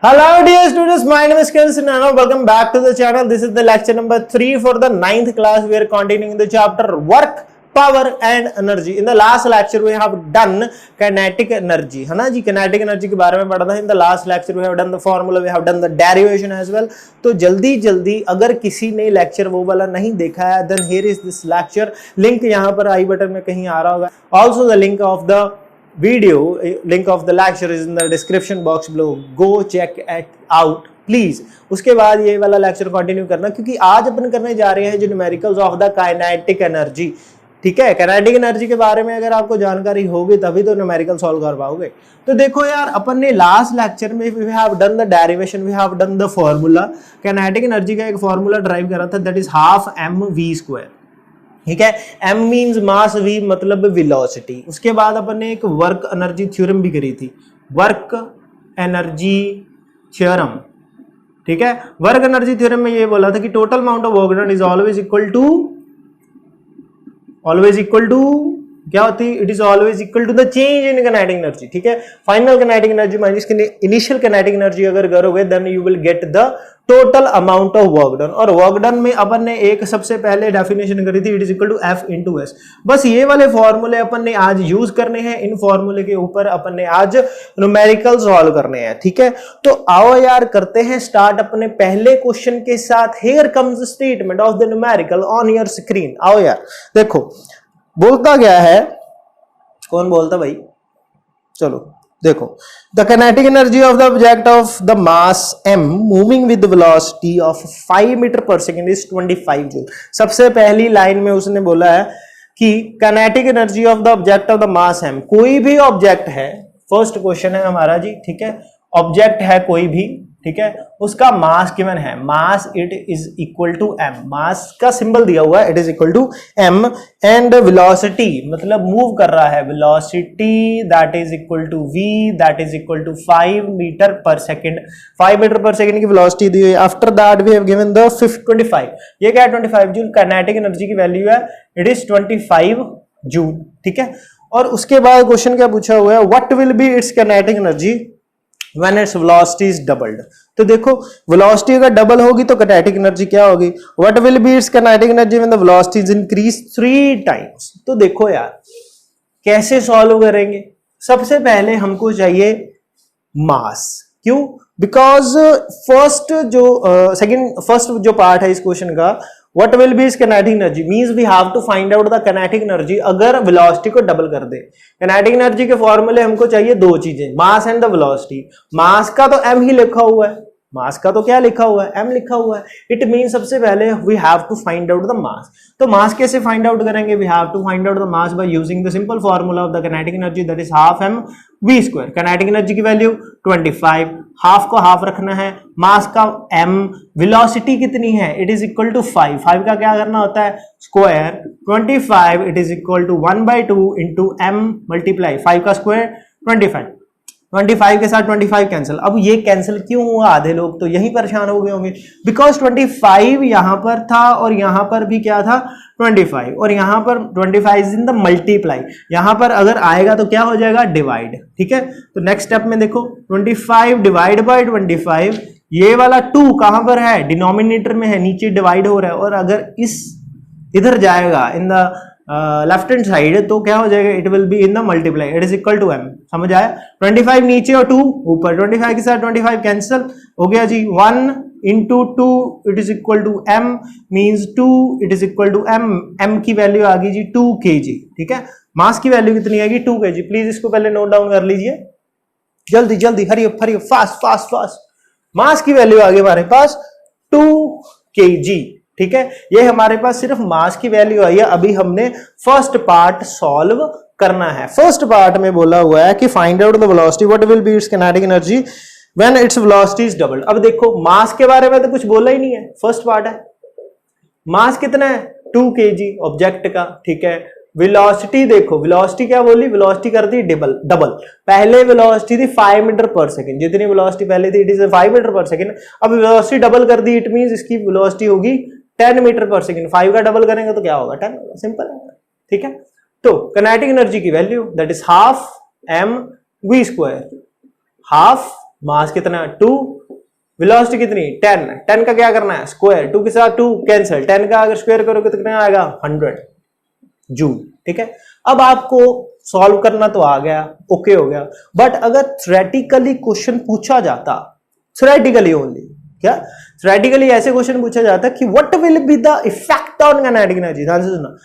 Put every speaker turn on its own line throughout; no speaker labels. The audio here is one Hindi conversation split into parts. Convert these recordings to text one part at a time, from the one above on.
Hello dear students, my name is Kiran Sinano. Welcome back to the channel. This is the lecture number 3 for the 9th class. We are continuing the chapter work, power and energy. In the last lecture we have done kinetic energy, है ना जी. kinetic energy के बारे में पढ़ा था. In the last lecture we have done the formula, we have done the derivation as well. तो जल्दी अगर किसी ने lecture वो वाला नहीं देखा है, then here is this lecture. Link यहाँ पर आई बटन में कहीं आ रहा होगा. Also the link of the video, link of the lecture is in the description box below. Go check it out please. उसके बाद ये वाला लेक्चर कंटिन्यू करना, क्योंकि आज अपन करने जा रहे हैं जो numericals of the kinetic energy. ठीक है, काइनेटिक एनर्जी के बारे में अगर आपको जानकारी होगी तभी तो न्यूमेरिकल सॉल्व कर पाओगे. तो देखो यार, अपन ने लास्ट लेक्चर में we have done the derivation, we have done the formula. Kinetic energy का एक फॉर्मूला ड्राइव करा था, that is half M we square. ठीक है, m मीन्स मास, v मतलब वेलोसिटी. उसके बाद अपन ने एक वर्क एनर्जी थ्योरम भी करी थी, वर्क एनर्जी थ्योरम. ठीक है, वर्क एनर्जी थ्योरम में ये बोला था कि total amount of work done is always equal to क्या होती है, it is always equal to the change in kinetic energy. ठीक है, final kinetic energy minus initial kinetic energy अगर करोगे then you will get the total amount of work done. और वर्क डन में अपन ने एक सबसे पहले डेफिनेशन करी थी, it is equal to F into S. बस ये वाले फॉर्मूले अपन ने आज यूज करने हैं. इन फॉर्मूले के ऊपर अपन ने आज न्यूमेरिकल सॉल्व करने हैं. ठीक है, तो आओ यार करते हैं स्टार्ट अपने पहले क्वेश्चन के साथ. Here comes statement of the numerical on your screen. आओ यार देखो, बोलता क्या है, कौन बोलता भाई, चलो देखो. The kinetic energy of the object of the mass m moving with velocity of 5 metre per second is 25 joule. सबसे पहली लाइन में उसने बोला है कि kinetic energy of the object of the mass m. कोई भी ऑब्जेक्ट है, फर्स्ट क्वेश्चन है हमारा जी. ठीक है, ऑब्जेक्ट है कोई भी, ठीक है, उसका मास गिवन है, mass it is equal to m. Mass का सिंबल दिया हुआ है, it is equal to m. And velocity मतलब मूव कर रहा है, velocity that is equal to v that is equal to 5 metre per second. 5 metre per second की वेलोसिटी दी हुई है. After that we have given the 25. ये क्या है, 25 जूल. काइनेटिक एनर्जी की वैल्यू है, इट इज 25 जूल. ठीक है, और उसके बाद क्वेश्चन क्या पूछा हुआ है, what will be its kinetic energy when its velocity is doubled. तो देखो, वेलोसिटी अगर डबल होगी तो काइनेटिक एनर्जी क्या होगी, what will be its kinetic energy when the velocity is increased 3 times. तो देखो यार कैसे सॉल्व करेंगे. सबसे पहले हमको चाहिए मास. क्यों? बिकॉज फर्स्ट जो पार्ट है इस क्वेश्चन का, what will be its kinetic energy means we have to find out the kinetic energy अगर वेलोसिटी को डबल कर दे. kinetic energy के फॉर्मूले हमको चाहिए दो चीजें, मास एंड द वेलोसिटी. मास का तो m ही लिखा हुआ है, मास का तो क्या लिखा हुआ है, m लिखा हुआ है. इट मीन सबसे पहले we have to find out the mass. तो मास कैसे फाइंड आउट करेंगे, we have to find out the mass by using the simple formula of the kinetic energy that is half m v square. Kinetic energy की वैल्यू 25, हाफ को हाफ रखना है, मास का m, वेलोसिटी कितनी है, इट इज इक्वल टू 5. 5 का क्या करना होता है, square. 25 it is equal to 1/2 into m multiply 5 का स्क्वायर 25. 25 के साथ 25 कैंसिल. अब ये कैंसिल क्यों हुआ, आधे लोग तो यही परेशान हो गए होंगे, बिकॉज 25 यहां पर था और यहां पर भी क्या था 25, और यहां पर 25 इन द मल्टीप्लाई. यहां पर अगर आएगा तो क्या हो जाएगा, डिवाइड. ठीक है, तो नेक्स्ट स्टेप में देखो 25 डिवाइड बाय 25, ये वाला 2 कहां पर है, डिनोमिनेटर में है, नीचे डिवाइड हो रहा है. और अगर इस इधर जाएगा in the left hand side तो क्या हो जाएगा, it will be in the multiply, it is equal to m. समझ आया, 25 नीचे और 2 ऊपर, 25 के साथ 25 कैंसिल हो गया जी. 1 into 2 it is equal to m means 2 it is equal to m. m की वैल्यू आ गई जी 2 kg. ठीक है, मास की वैल्यू कितनी आएगी 2 kg. प्लीज इसको पहले नोट डाउन कर लीजिए, जल्दी जल्दी, hurry up fast fast fast. Mass की वैल्यू आ गई हमारे पास 2 kg. ठीक है, ये हमारे पास सिर्फ मास की वैल्यू आई है. अभी हमने फर्स्ट पार्ट सॉल्व करना है. फर्स्ट पार्ट में बोला हुआ है कि find out the velocity, what will be its kinetic energy when its velocity is doubled. अब देखो मास के बारे में तो कुछ बोला ही नहीं है, फर्स्ट पार्ट है. मास कितना है 2 kg ऑब्जेक्ट का. ठीक है, वेलोसिटी देखो, वेलोसिटी क्या बोली, वेलोसिटी कर दी डबल. पहले वेलोसिटी थी 5 मीटर पर सेकेंड, जितनी वेलोसिटी पहले थी it is 5 metre per second. अब वेलोसिटी डबल कर दी, इट मींस इसकी वेलोसिटी होगी 10 मीटर पर सेकेंड. 5 का डबल करेंगे तो क्या होगा, 10 होगा. सिंपल है. ठीक है, तो काइनेटिक एनर्जी की value that is half m v square. Half मास कितना 2, वेलोसिटी कितनी 10, 10 का क्या करना है स्क्वायर, 2 के साथ 2 कैंसिल, 10 का अगर स्क्वायर करोगे तो कितना आएगा 100 जूल। ठीक है, अब आपको सॉल्व करना तो आ गया, ओके हो गया, बट अगर थ्योरेटिकली क्वेश्चन पूछा जाता, थ्योरेटिकली ओनली, क्या थ्योरेटिकली ऐसे क्वेश्चन पूछा जाता कि what will be the effect on kinetic energy, ध्यान से सुनना,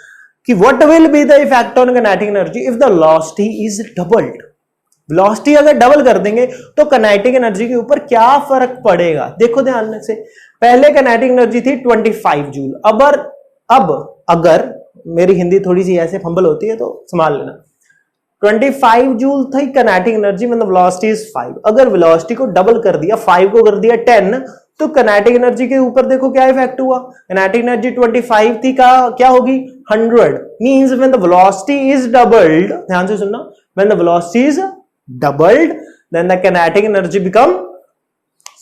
कि what will be the effect on kinetic energy if the velocity is doubled, velocity अगर डबल कर देंगे तो काइनेटिक एनर्जी के ऊपर क्या फर्क पड़ेगा। देखो ध्यान से, पहले काइनेटिक एनर्जी थी 25 जूल, अब अगर मेरी हिंदी थोड़ी सी ऐसे फंबल होती है तो संभाल लेना, 25 जूल थी काइनेटिक एनर्जी, मतलब वेलोसिटी इज 5, अगर वेलोसिटी को डबल कर दिया, 5 को कर दिया 10, तो काइनेटिक एनर्जी के ऊपर देखो क्या इफेक्ट हुआ, काइनेटिक एनर्जी 25 थी का क्या होगी 100, means when the velocity is doubled, ध्यान से सुनना, when the velocity is doubled then the kinetic energy become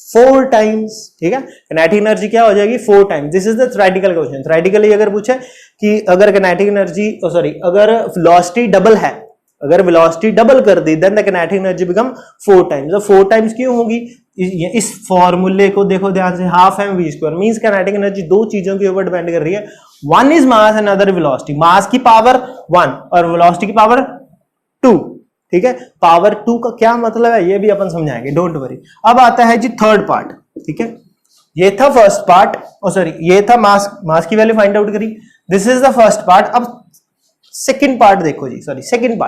4 times. ठीक है, काइनेटिक एनर्जी क्या हो जाएगी 4 times. This is the theoretical question. Theoretically अगर पूछे कि अगर काइनेटिक एनर्जी अगर वेलोसिटी डबल है, अगर वेलोसिटी डबल कर दी then the kinetic energy become 4 times. तो 4 टाइम्स क्यों होगी, इस फॉर्मूले को देखो ध्यान से, half M we square means kinetic energy दो चीजों के ऊपर डिपेंड कर रही है, one is mass and other velocity, mass की पावर 1 और वेलोसिटी की पावर 2। ठीक है, पावर 2 का क्या मतलब है ये भी अपन समझाएंगे, डोंट वरी। अब आता है जी थर्ड पार्ट। ठीक है, ये था फर्स्ट पार्ट, सॉरी ये था मास की वैल्यू फाइंड आउट करी, this is the first part. अब सेकंड पार्ट देखो जी, सॉरी सेकंड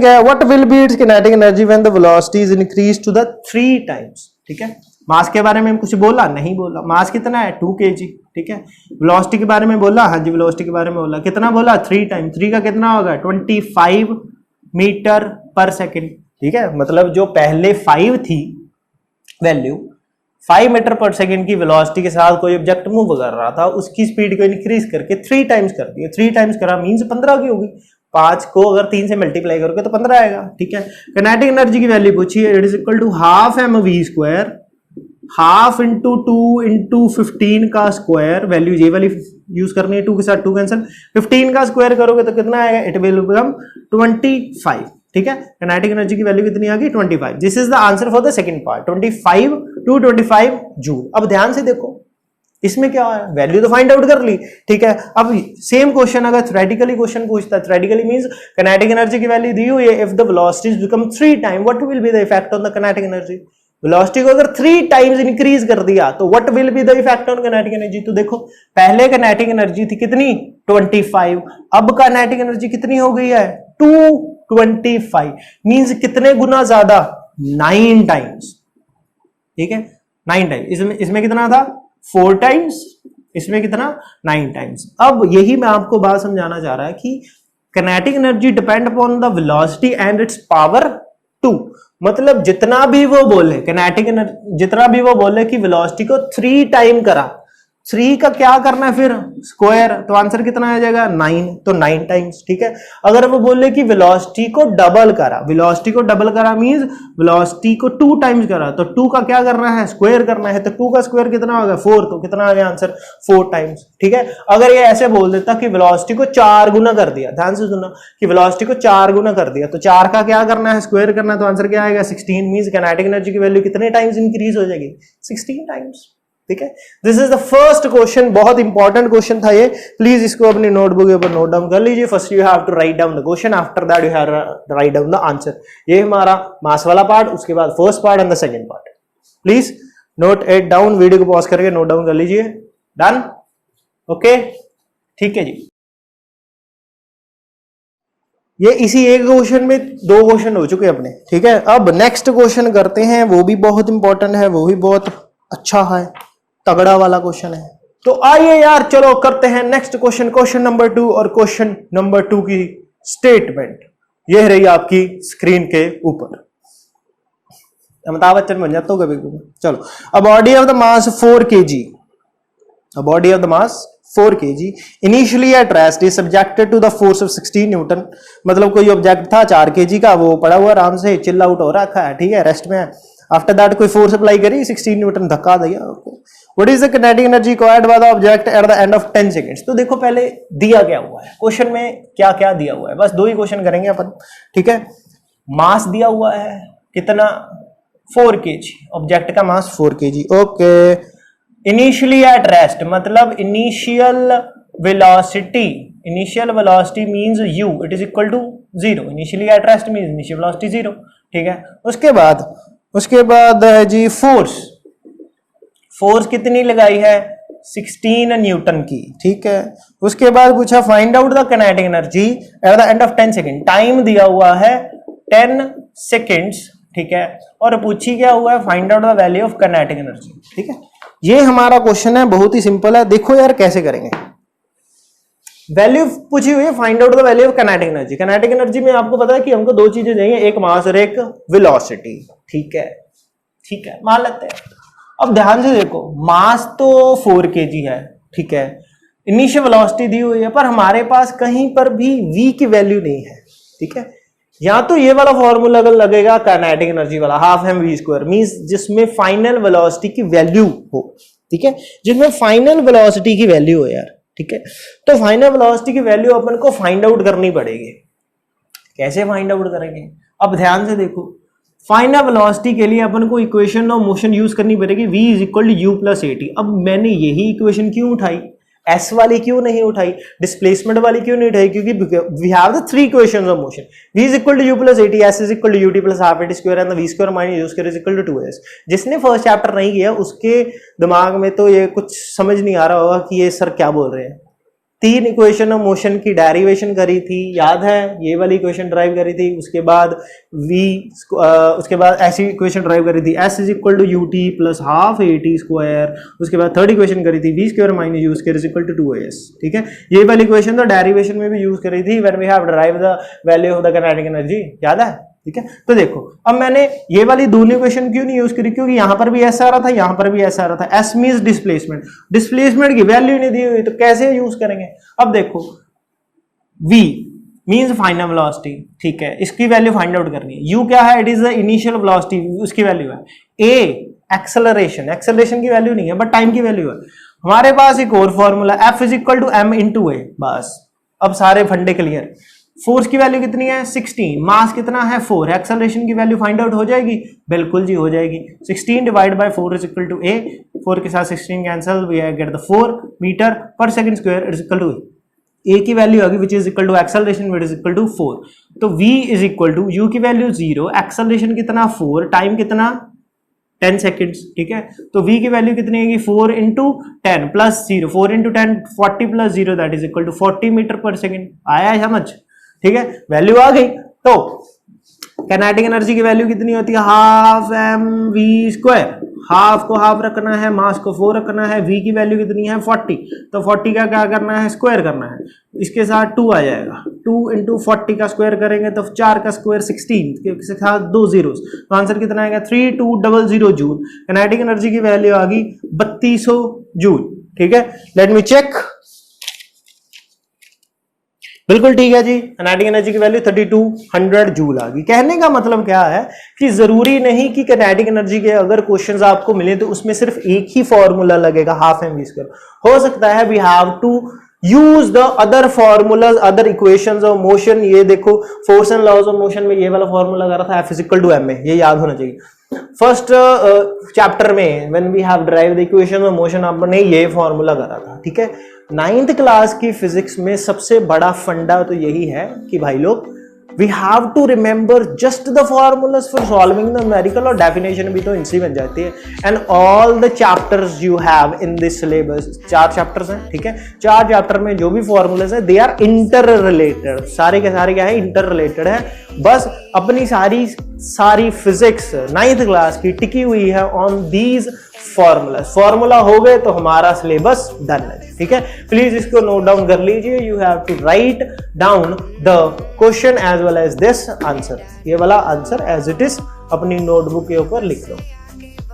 क्या है, what will be its kinetic energy when the velocity is increase to the 3 times. ठीक है, मास के बारे में कुछ बोला नहीं बोला, मास कितना है 2 kg। ठीक है, वेलोसिटी के बारे में बोला, हाँ जी वेलोसिटी के बारे में बोला, कितना बोला 3 टाइम, 3 का कितना होगा 25 मीटर पर सेकेंड। ठीक है, मतलब जो पहले 5 थी वैल्यू, 5 मीटर पर सेकेंड की वेलोसिटी के साथ कोई ऑब्जेक्ट मूव कर रहा था, उसकी स्पीड को इंक्रीज करके 3 टाइम्स कर दिया, 3 टाइम्स करा मींस 15 की होगी, 5 को अगर 3 से मल्टीप्लाई करोगे तो 15 आएगा। ठीक है, काइनेटिक एनर्जी की वैल्यू पूछी है, it is equal to half M we square, half into 2 into 15 का स्क्वायर, वैल्यू ये वाली यूज करनी है, 2 के साथ 2 कैंसिल, 15 का स्क्वायर करोगे तो कितना आएगा, इट विल बिकम 25। ठीक है, काइनेटिक एनर्जी की वैल्यू कितनी आ गई 25। This is the answer for the second part, 25 to 25 joule. अब ध्यान से देखो इसमें क्या है, वैल्यू तो फाइंड आउट कर ली। ठीक है, अब सेम क्वेश्चन अगर थ्योरेटिकली क्वेश्चन पूछता है, थ्योरेटिकली मींस काइनेटिक एनर्जी की वैल्यू दी हुई है, if the velocities become 3 time what will be the effect on the kinetic energy, velocity को अगर 3 टाइम्स इंक्रीज कर दिया तो what will be the effect on kinetic energy. तो देखो पहले काइनेटिक एनर्जी थी कितनी 25, अब काइनेटिक एनर्जी कितनी हो गई है 225, मींस कितने गुना ज्यादा 9 टाइम्स। ठीक है, 9 टाइम्स, इसमें कितना था 4 टाइम्स, इसमें कितना 9 टाइम्स। अब यही मैं आपको बात समझाना चाह रहा है कि kinetic energy depend upon the velocity and it's power 2, मतलब जितना भी वो बोले काइनेटिक एनर्जी, जितना भी वो बोले कि वेलोसिटी को 3 टाइम करा, 3 का क्या करना है फिर स्क्वायर, तो आंसर कितना आ जाएगा 9, तो 9 टाइम्स। ठीक है, अगर वो बोले कि वेलोसिटी को डबल करा, वेलोसिटी को डबल करा मींस वेलोसिटी को 2 टाइम्स करा, तो 2 का क्या करना है स्क्वायर करना है, तो 2 का स्क्वायर कितना होगा 4, तो कितना आ गया आंसर 4 टाइम्स। ठीक है, अगर ये ऐसे बोल देता कि वेलोसिटी को 4 गुना कर दिया, ध्यान से सुनना, कि वेलोसिटी को 4 गुना कर दिया, तो 4 का क्या करना है स्क्वायर करना है, तो आंसर क्या आएगा 16, मींस काइनेटिक एनर्जी की वैल्यू कितने टाइम्स इंक्रीज हो जाएगी 16 टाइम्स। ठीक है, this is the first question, बहुत इंपॉर्टेंट क्वेश्चन था ये, प्लीज इसको अपनी नोटबुक के ऊपर नोट डाउन कर लीजिए। First you have to write down the question, after that you have to write down the answer. ये हमारा मास वाला पार्ट, उसके बाद first part and the second part, please note it down, video को पॉज करके नोट डाउन कर लीजिए। डन, ओके, ठीक है जी। ये इसी एक क्वेश्चन में 2 क्वेश्चन हो चुके अपने। ठीक है, अब नेक्स्ट क्वेश्चन करते हैं, वो भी बहुत इंपॉर्टेंट है, वो भी बहुत अच्छा है, तगड़ा वाला क्वेश्चन है। तो आइए यार चलो करते हैं नेक्स्ट क्वेश्चन, क्वेश्चन नंबर 2। और क्वेश्चन नंबर 2 की स्टेटमेंट ये रही आपकी स्क्रीन के ऊपर। अमिताभ बच्चन बन जाता हूं कभी कभी। चलो, a body of the mass 4 kg, a body of the mass 4 kg initially at rest is subjected to the force of 16 newton, मतलब कोई ऑब्जेक्ट था 4 kg का, वो पड़ा हुआ आराम से चिल आउट हो रखा है, ठीक है, रेस्ट में है। आफ्टर दैट कोई फोर्स अप्लाई करी 16 न्यूटन धक्का दिया। What is the kinetic energy required by the object at the end of 10 seconds. तो देखो पहले दिया क्या हुआ है क्वेश्चन में, क्या क्या दिया हुआ है, बस 2 ही क्वेश्चन करेंगे अपन। ठीक है, मास दिया हुआ है कितना 4 kg, ऑब्जेक्ट का mass 4 kg। Okay, initially at rest मतलब initial velocity means u, it is equal to 0। Initially at rest means initial velocity 0, ठीक है। उसके बाद है जी फोर्स कितनी लगाई है, 16 न्यूटन की, ठीक है। उसके बाद पूछा find out the kinetic energy at the end of 10 second, time दिया हुआ है 10 सेकेंड्स, ठीक है। और पूछी क्या हुआ है, find out the value of kinetic energy, ठीक है। ये हमारा क्वेश्चन है, बहुत ही सिंपल है। देखो यार कैसे करेंगे, वैल्यू पूछी हुई है, find out the value of kinetic energy. Kinetic energy में आपको पता है कि हमको दो चीजें चाहिए, एक मास और एक वेलोसिटी, ठीक है, ठीक है, मान लेते हैं। अब ध्यान से देखो, मास तो 4 kg है, ठीक है, इनिशियल वेलोसिटी दी हुई है, पर हमारे पास कहीं पर भी v की वैल्यू नहीं है, ठीक है। या तो ये वाला फॉर्मूला लगेगा काइनेटिक एनर्जी वाला, half M we square, means जिसमें फाइनल वेलोसिटी की वैल्यू हो, ठीक है, जिसमें फाइनल वेलोसिटी की वैल्यू हो यार, ठीक है। तो फाइनल वेलोसिटी की वैल्यू अपन को फाइंड आउट करनी पड़ेगी। कैसे फाइंड आउट करेंगे, अब ध्यान से देखो, फाइनल वेलोसिटी के लिए अपन को इक्वेशन ऑफ मोशन यूज करनी पड़ेगी, v is equal to u plus a t. अब मैंने यही इक्वेशन क्यों उठाई, s वाली क्यों नहीं उठाई, डिस्प्लेसमेंट वाली क्यों नहीं उठाई, क्योंकि we have the 3 equations of motion, v is equal to u plus a t, s is equal to u t plus half a t square and the v square minus u square is equal to 2s। जिसने फर्स्ट चैप्टर नहीं किया उसके दिमाग में तो ये कुछ समझ नहीं आ रहा होगा कि ये सर क्या बोल रहे हैं। 3 इक्वेशन ऑफ मोशन की डेरिवेशन करी थी, याद है, ये वाली इक्वेशन ड्राइव करी थी। उसके बाद उसके बाद ऐसी इक्वेशन ड्राइव करी थी, s is equal to u t plus half a t square. उसके बाद थर्ड इक्वेशन करी थी, v square minus u square is equal to 2s, ठीक है। ये वाली इक्वेशन तो डेरिवेशन में भी यूज करी थी, when we have drive the value of the kinetic energy, याद है, ठीक है। तो देखो, अब मैंने ये वाली दोनों इक्वेशन क्यों नहीं यूज करी, क्योंकि यहां पर भी ऐसा आ रहा था, यहां पर भी ऐसा आ रहा था। s मींस डिस्प्लेसमेंट, डिस्प्लेसमेंट की वैल्यू नहीं दी हुई तो कैसे यूज करेंगे। अब देखो, v मींस फाइनल वेलोसिटी, ठीक है, इसकी वैल्यू फाइंड आउट करनी है। u क्या है, it is the initial velocity, उसकी वैल्यू है। a एक्सेलरेशन, एक्सेलरेशन की वैल्यू नहीं है बट टाइम की वैल्यू है। हमारे पास एक और formula, f is equal to m into A, बस अब सारे फंडे क्लियर। फोर्स की वैल्यू कितनी है, 16, मास कितना है 4, एक्सेलरेशन की वैल्यू फाइंड आउट हो जाएगी, बिल्कुल जी हो जाएगी। 16 divide by 4 is equal to a, 4 के साथ 16 cancel, we get the 4 metre per second square is equal to a की वैल्यू आ गई which is equal to acceleration which is equal to 4। तो v is equal to u की वैल्यू 0, एक्सेलरेशन कितना 4, टाइम कितना 10 सेकेंड्स, ठीक है। तो v की वैल्यू कितनी आएगी, 4 into 10 plus 0, 4 into 10 40 plus 0 that is equal to 40 metre per second. आया है समझ, ठीक है, वैल्यू आ गई। तो काइनेटिक एनर्जी की वैल्यू कितनी होती है, half M we square, half को हाफ रखना है, मास को 4 रखना है, v की वैल्यू कितनी है 40, तो 40 का क्या करना है, स्क्वायर करना है, इसके साथ 2 आ जाएगा, 2 इंटू 40 का स्क्वायर करेंगे तो 4 का स्क्वायर 16 के साथ 2 जीरोस, तो आंसर कितना आएगा 3200 जूल। काइनेटिक एनर्जी की वैल्यू आ गई 3200 जूल, ठीक है। लेट मी चेक, बिल्कुल ठीक है जी, काइनेटिक एनर्जी की वैल्यू 3200 जूल आ गई। कहने का मतलब क्या है कि जरूरी नहीं कि काइनेटिक एनर्जी के अगर क्वेश्चंस आपको मिले तो उसमें सिर्फ एक ही फॉर्मूला लगेगा, हाफ एम वी स्क्वायर। हो सकता है we have to use the other formulas, other equations of motion. ये देखो, force and laws of motion में ये वाला फॉर्मूला लगा रहा था, F is equal to m, ये याद होना चाहिए। फर्स्ट चैप्टर में when we have drive the equation of motion आपने ये फॉर्मूला करा था, ठीक है। 9th क्लास की फिजिक्स में सबसे बड़ा फंडा तो यही है कि भाई लोग we have to remember just the formulas for solving the numerical, और डेफिनेशन भी तो इनसे बन जाती है। And all the chapters you have in this syllabus, 4 chapters हैं, ठीक है। 4 चैप्टर में जो भी फॉर्मूलाज है दे आर इंटर रिलेटेड, सारे के सारे क्या है, इंटर रिलेटेड है। बस अपनी सारी फिजिक्स 9th क्लास की टिकी हुई है ऑन दीज फॉर्मूला। फॉर्मूला हो गए तो हमारा सिलेबस डन है, ठीक है। प्लीज इसको नोट डाउन कर लीजिए, you have to write down the question as well as this answer, ये वाला आंसर एज इट इज अपनी नोटबुक के ऊपर लिख लो,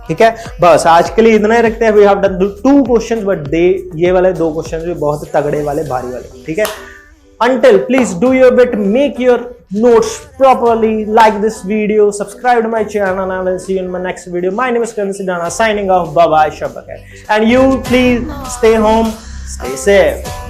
ठीक है। बस आज के लिए इतना ही रखते हैं। We have done 2 questions but ये वाले 2 क्वेश्चंस भी बहुत तगड़े वाले, भारी वाले, ठीक है। Until, please do your bit, make your notes properly, like this video, subscribe to my channel, and I will see you in my next video. My name is Karan Sidana, signing off. Bye bye, Shabakar. And you please stay home, stay safe.